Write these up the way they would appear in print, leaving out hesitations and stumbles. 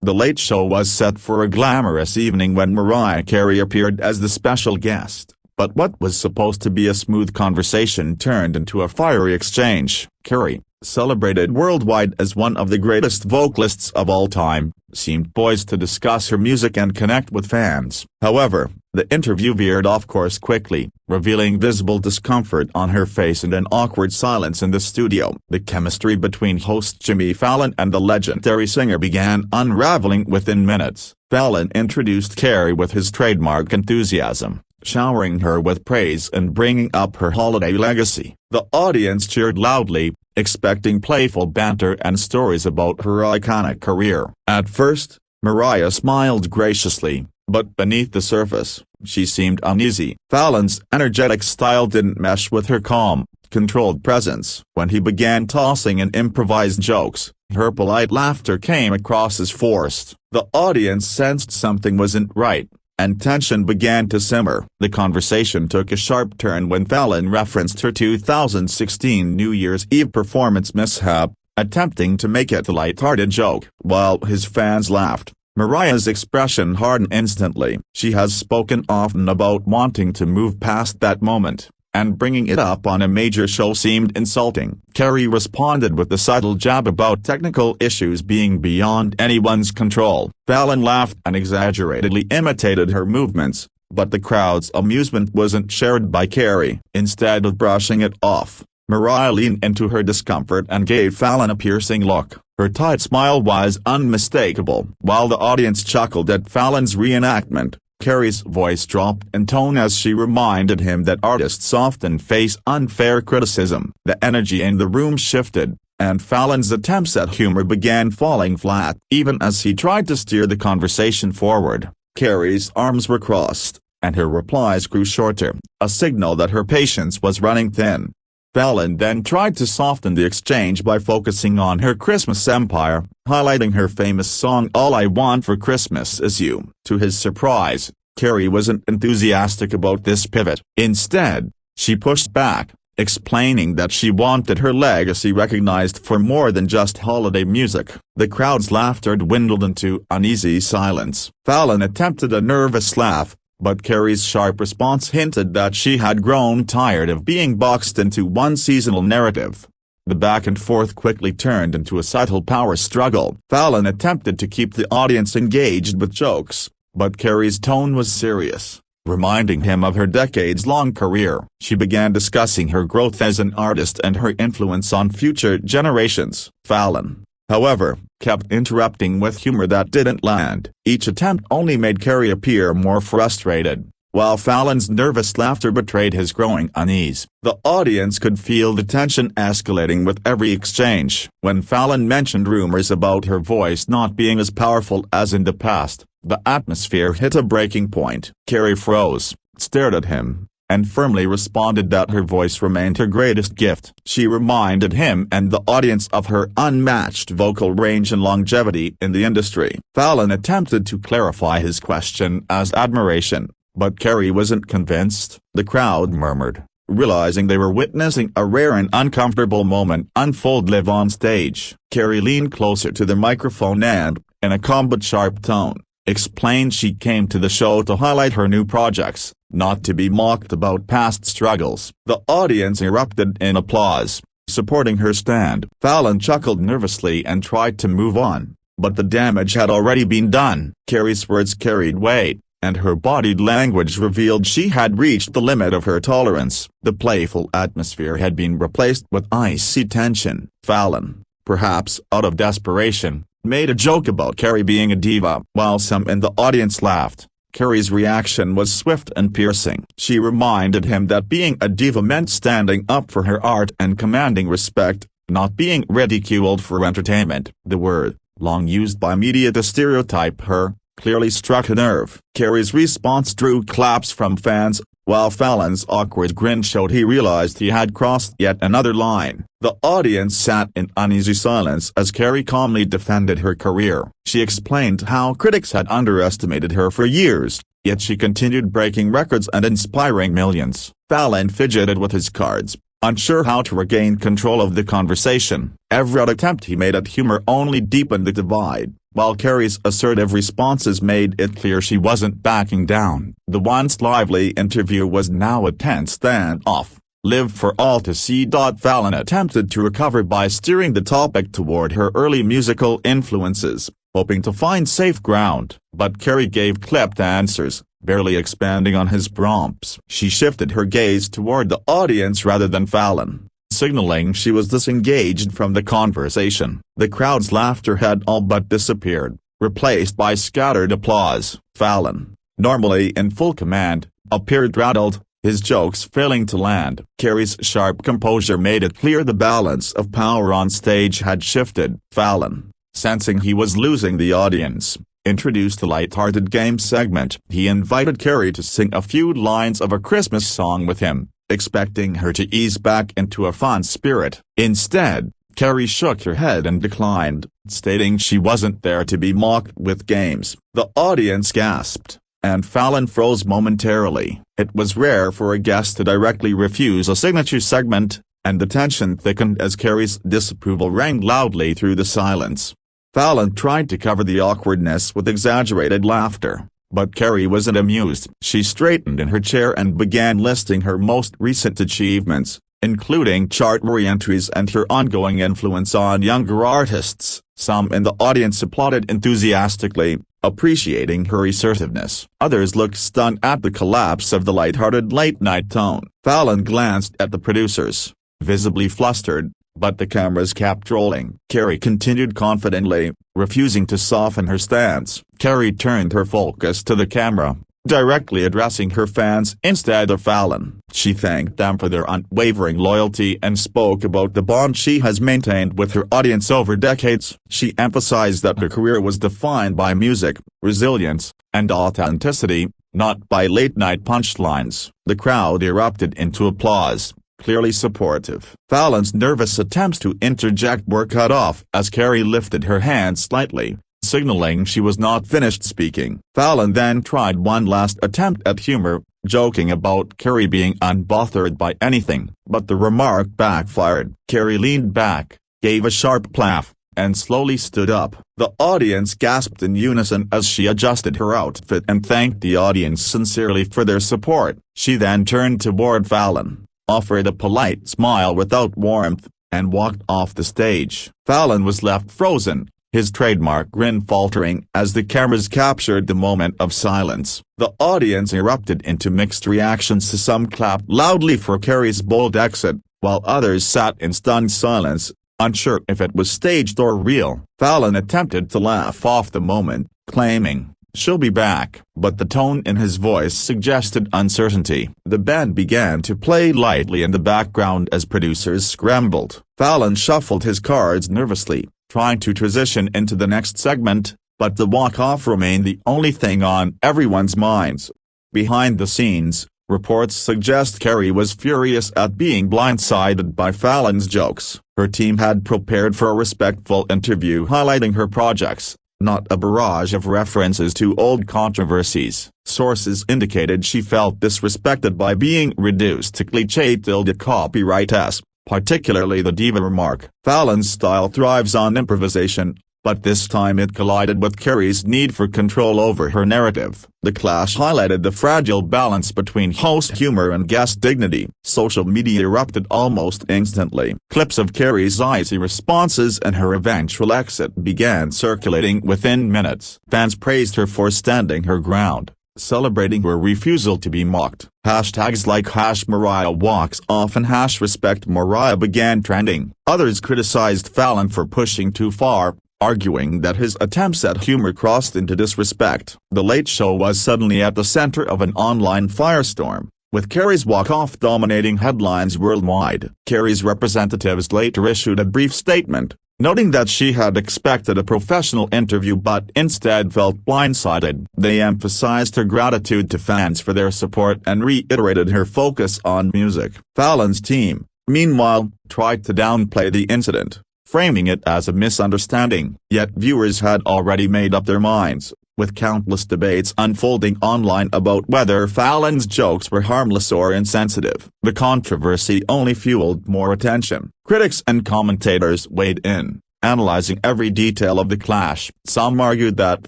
The Late Show was set for a glamorous evening when Mariah Carey appeared as the special guest, but what was supposed to be a smooth conversation turned into a fiery exchange. Carey, celebrated worldwide as one of the greatest vocalists of all time, seemed poised to discuss her music and connect with fans. However, the interview veered off course quickly, revealing visible discomfort on her face and an awkward silence in the studio. The chemistry between host Jimmy Fallon and the legendary singer began unraveling within minutes. Fallon introduced Carey with his trademark enthusiasm, showering her with praise and bringing up her holiday legacy. The audience cheered loudly, expecting playful banter and stories about her iconic career. At first, Mariah smiled graciously, but beneath the surface, she seemed uneasy. Fallon's energetic style didn't mesh with her calm, controlled presence. When he began tossing in improvised jokes, her polite laughter came across as forced. The audience sensed something wasn't right, and tension began to simmer. The conversation took a sharp turn when Fallon referenced her 2016 New Year's Eve performance mishap, attempting to make it a light-hearted joke. While his fans laughed, Mariah's expression hardened instantly. She has spoken often about wanting to move past that moment, and bringing it up on a major show seemed insulting. Carey responded with a subtle jab about technical issues being beyond anyone's control. Fallon laughed and exaggeratedly imitated her movements, but the crowd's amusement wasn't shared by Carey. Instead of brushing it off, Mariah leaned into her discomfort and gave Fallon a piercing look. Her tight smile was unmistakable. While the audience chuckled at Fallon's reenactment, Carey's voice dropped in tone as she reminded him that artists often face unfair criticism. The energy in the room shifted, and Fallon's attempts at humor began falling flat. Even as he tried to steer the conversation forward, Carey's arms were crossed, and her replies grew shorter, a signal that her patience was running thin. Fallon then tried to soften the exchange by focusing on her Christmas empire, highlighting her famous song "All I Want for Christmas Is You." To his surprise, Carey wasn't enthusiastic about this pivot. Instead, she pushed back, explaining that she wanted her legacy recognized for more than just holiday music. The crowd's laughter dwindled into uneasy silence. Fallon attempted a nervous laugh, but Carey's sharp response hinted that she had grown tired of being boxed into one seasonal narrative. The back and forth quickly turned into a subtle power struggle. Fallon attempted to keep the audience engaged with jokes, but Carey's tone was serious, reminding him of her decades-long career. She began discussing her growth as an artist and her influence on future generations. Fallon, however, kept interrupting with humor that didn't land. Each attempt only made Carey appear more frustrated, while Fallon's nervous laughter betrayed his growing unease. The audience could feel the tension escalating with every exchange. When Fallon mentioned rumors about her voice not being as powerful as in the past, the atmosphere hit a breaking point. Carey froze, stared at him, and firmly responded that her voice remained her greatest gift. She reminded him and the audience of her unmatched vocal range and longevity in the industry. Fallon attempted to clarify his question as admiration, but Carey wasn't convinced. The crowd murmured, realizing they were witnessing a rare and uncomfortable moment unfold live on stage. Carey leaned closer to the microphone and, in a calm but sharp tone, explained she came to the show to highlight her new projects, not to be mocked about past struggles. The audience erupted in applause, supporting her stand. Fallon chuckled nervously and tried to move on, but the damage had already been done. Carey's words carried weight, and her body language revealed she had reached the limit of her tolerance. The playful atmosphere had been replaced with icy tension. Fallon, perhaps out of desperation, made a joke about Carey being a diva. While some in the audience laughed, Carey's reaction was swift and piercing. She reminded him that being a diva meant standing up for her art and commanding respect, not being ridiculed for entertainment. The word, long used by media to stereotype her, clearly struck a nerve. Carey's response drew claps from fans, while Fallon's awkward grin showed he realized he had crossed yet another line. The audience sat in uneasy silence as Carey calmly defended her career. She explained how critics had underestimated her for years, yet she continued breaking records and inspiring millions. Fallon fidgeted with his cards, unsure how to regain control of the conversation. Every attempt he made at humor only deepened the divide. While Carey's assertive responses made it clear she wasn't backing down, the once lively interview was now a tense standoff. Live for all to see. Fallon attempted to recover by steering the topic toward her early musical influences, hoping to find safe ground, but Carey gave clipped answers, barely expanding on his prompts. She shifted her gaze toward the audience rather than Fallon, signaling she was disengaged from the conversation. The crowd's laughter had all but disappeared, replaced by scattered applause. Fallon, normally in full command, appeared rattled, his jokes failing to land. Carey's sharp composure made it clear the balance of power on stage had shifted. Fallon, sensing he was losing the audience, introduced a light-hearted game segment. He invited Carey to sing a few lines of a Christmas song with him, expecting her to ease back into a fun spirit. Instead, Carey shook her head and declined, stating she wasn't there to be mocked with games. The audience gasped, and Fallon froze momentarily. It was rare for a guest to directly refuse a signature segment, and the tension thickened as Carey's disapproval rang loudly through the silence. Fallon tried to cover the awkwardness with exaggerated laughter, but Carey wasn't amused. She straightened in her chair and began listing her most recent achievements, including chart re-entries and her ongoing influence on younger artists. Some in the audience applauded enthusiastically, appreciating her assertiveness. Others looked stunned at the collapse of the light-hearted late-night tone. Fallon glanced at the producers, visibly flustered, but the cameras kept rolling. Carey continued confidently, refusing to soften her stance. Carey turned her focus to the camera, directly addressing her fans instead of Fallon. She thanked them for their unwavering loyalty and spoke about the bond she has maintained with her audience over decades. She emphasized that her career was defined by music, resilience, and authenticity, not by late-night punchlines. The crowd erupted into applause, clearly supportive. Fallon's nervous attempts to interject were cut off as Carey lifted her hand slightly, signaling she was not finished speaking. Fallon then tried one last attempt at humor, joking about Carey being unbothered by anything, but the remark backfired. Carey leaned back, gave a sharp laugh, and slowly stood up. The audience gasped in unison as she adjusted her outfit and thanked the audience sincerely for their support. She then turned toward Fallon, offered a polite smile without warmth, and walked off the stage. Fallon was left frozen, his trademark grin faltering as the cameras captured the moment of silence. The audience erupted into mixed reactions. Some clapped loudly for Carey's bold exit, while others sat in stunned silence, unsure if it was staged or real. Fallon attempted to laugh off the moment, claiming, "She'll be back," but the tone in his voice suggested uncertainty. The band began to play lightly in the background as producers scrambled. Fallon shuffled his cards nervously, trying to transition into the next segment, but the walk-off remained the only thing on everyone's minds. Behind the scenes, reports suggest Carey was furious at being blindsided by Fallon's jokes. Her team had prepared for a respectful interview highlighting her projects, not a barrage of references to old controversies. Sources indicated she felt disrespected by being reduced to cliché copyright-esque, particularly the diva remark. Fallon's style thrives on improvisation, but this time it collided with Carey's need for control over her narrative. The clash highlighted the fragile balance between host humor and guest dignity. Social media erupted almost instantly. Clips of Carey's icy responses and her eventual exit began circulating within minutes. Fans praised her for standing her ground, celebrating her refusal to be mocked. Hashtags like #Mariah walks off and #respect Mariah began trending. Others criticized Fallon for pushing too far, arguing that his attempts at humor crossed into disrespect. The Late Show was suddenly at the center of an online firestorm, with Carey's walk-off dominating headlines worldwide. Carey's representatives later issued a brief statement, noting that she had expected a professional interview but instead felt blindsided. They emphasized her gratitude to fans for their support and reiterated her focus on music. Fallon's team, meanwhile, tried to downplay the incident, framing it as a misunderstanding. Yet viewers had already made up their minds, with countless debates unfolding online about whether Fallon's jokes were harmless or insensitive. The controversy only fueled more attention. Critics and commentators weighed in, analyzing every detail of the clash. Some argued that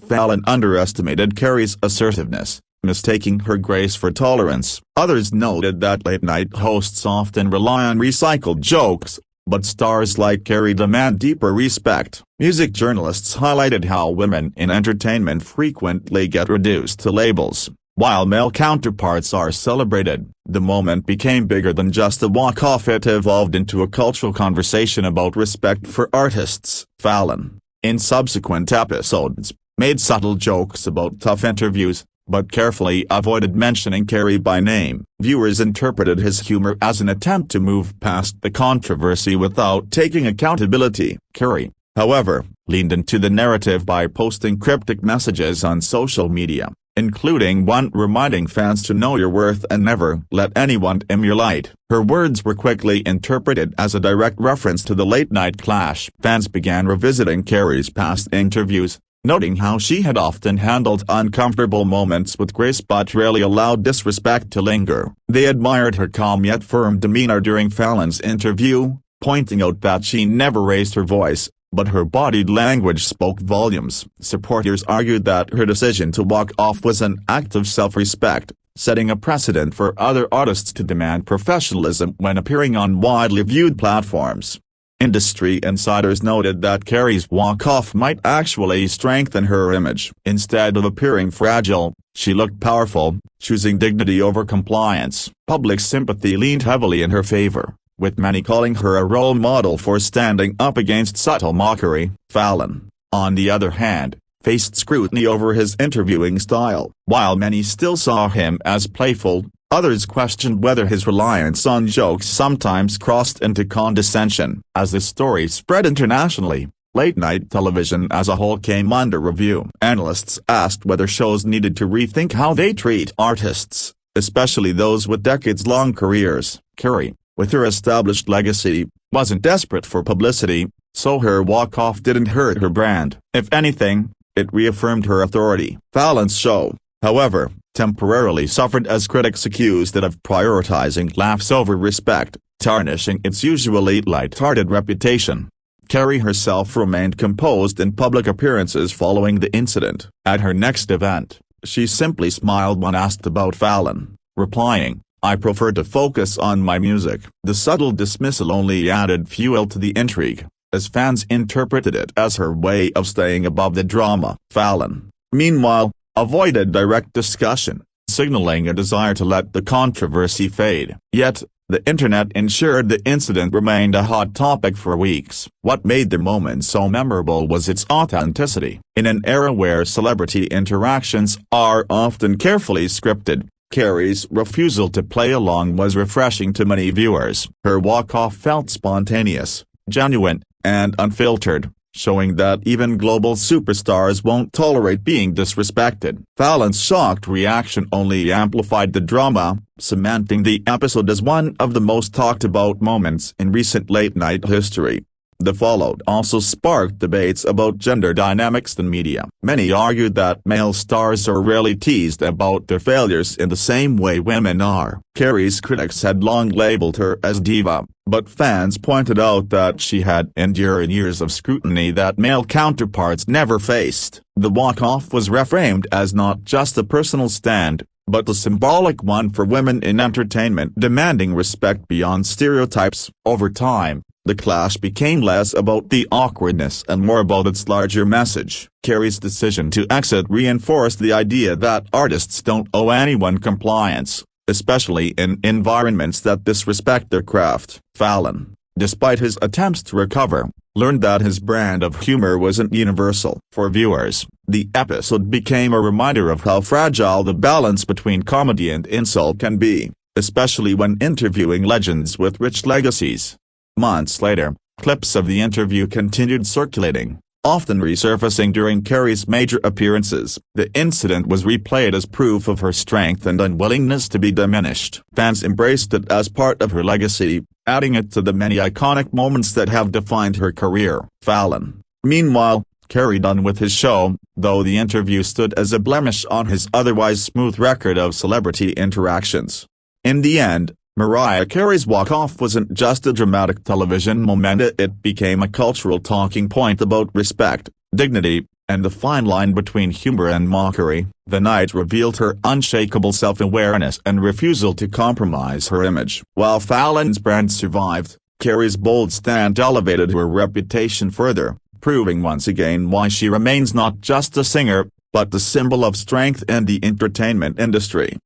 Fallon underestimated Carey's assertiveness, mistaking her grace for tolerance. Others noted that late-night hosts often rely on recycled jokes, but stars like Carey demand deeper respect. Music journalists highlighted how women in entertainment frequently get reduced to labels, while male counterparts are celebrated. The moment became bigger than just a walk-off. It evolved into a cultural conversation about respect for artists. Fallon, in subsequent episodes, made subtle jokes about tough interviews, but carefully avoided mentioning Carey by name. Viewers interpreted his humor as an attempt to move past the controversy without taking accountability. Carey, however, leaned into the narrative by posting cryptic messages on social media, including one reminding fans to know your worth and never let anyone dim your light. Her words were quickly interpreted as a direct reference to the late-night clash. Fans began revisiting Carey's past interviews, noting how she had often handled uncomfortable moments with grace but rarely allowed disrespect to linger. They admired her calm yet firm demeanor during Fallon's interview, pointing out that she never raised her voice, but her body language spoke volumes. Supporters argued that her decision to walk off was an act of self-respect, setting a precedent for other artists to demand professionalism when appearing on widely viewed platforms. Industry insiders noted that Carey's walk-off might actually strengthen her image. Instead of appearing fragile, she looked powerful, choosing dignity over compliance. Public sympathy leaned heavily in her favor, with many calling her a role model for standing up against subtle mockery. Fallon, on the other hand, faced scrutiny over his interviewing style. While many still saw him as playful, others questioned whether his reliance on jokes sometimes crossed into condescension. As the story spread internationally, late-night television as a whole came under review. Analysts asked whether shows needed to rethink how they treat artists, especially those with decades-long careers. Carey, with her established legacy, wasn't desperate for publicity, so her walk-off didn't hurt her brand. If anything, it reaffirmed her authority. Fallon's show, however, temporarily suffered as critics accused it of prioritizing laughs over respect, tarnishing its usually light-hearted reputation. Carey herself remained composed in public appearances following the incident. At her next event, she simply smiled when asked about Fallon, replying, "I prefer to focus on my music." The subtle dismissal only added fuel to the intrigue, as fans interpreted it as her way of staying above the drama. Fallon, meanwhile, avoided direct discussion, signaling a desire to let the controversy fade. Yet, the internet ensured the incident remained a hot topic for weeks. What made the moment so memorable was its authenticity. In an era where celebrity interactions are often carefully scripted, Carey's refusal to play along was refreshing to many viewers. Her walk-off felt spontaneous, genuine, and unfiltered, showing that even global superstars won't tolerate being disrespected. Fallon's shocked reaction only amplified the drama, cementing the episode as one of the most talked-about moments in recent late-night history. The fallout also sparked debates about gender dynamics in media. Many argued that male stars are rarely teased about their failures in the same way women are. Carey's critics had long labeled her as diva, but fans pointed out that she had endured years of scrutiny that male counterparts never faced. The walk-off was reframed as not just a personal stand, but a symbolic one for women in entertainment demanding respect beyond stereotypes. Over time, the clash became less about the awkwardness and more about its larger message. Carey's decision to exit reinforced the idea that artists don't owe anyone compliance, especially in environments that disrespect their craft. Fallon, despite his attempts to recover, learned that his brand of humor wasn't universal. For viewers, the episode became a reminder of how fragile the balance between comedy and insult can be, especially when interviewing legends with rich legacies. Months later, clips of the interview continued circulating, often resurfacing during Carey's major appearances. The incident was replayed as proof of her strength and unwillingness to be diminished. Fans embraced it as part of her legacy, adding it to the many iconic moments that have defined her career. Fallon, meanwhile, carried on with his show, though the interview stood as a blemish on his otherwise smooth record of celebrity interactions. In the end, Mariah Carey's walk-off wasn't just a dramatic television moment, it became a cultural talking point about respect, dignity, and the fine line between humor and mockery. The night revealed her unshakable self-awareness and refusal to compromise her image. While Fallon's brand survived, Carey's bold stand elevated her reputation further, proving once again why she remains not just a singer, but the symbol of strength in the entertainment industry.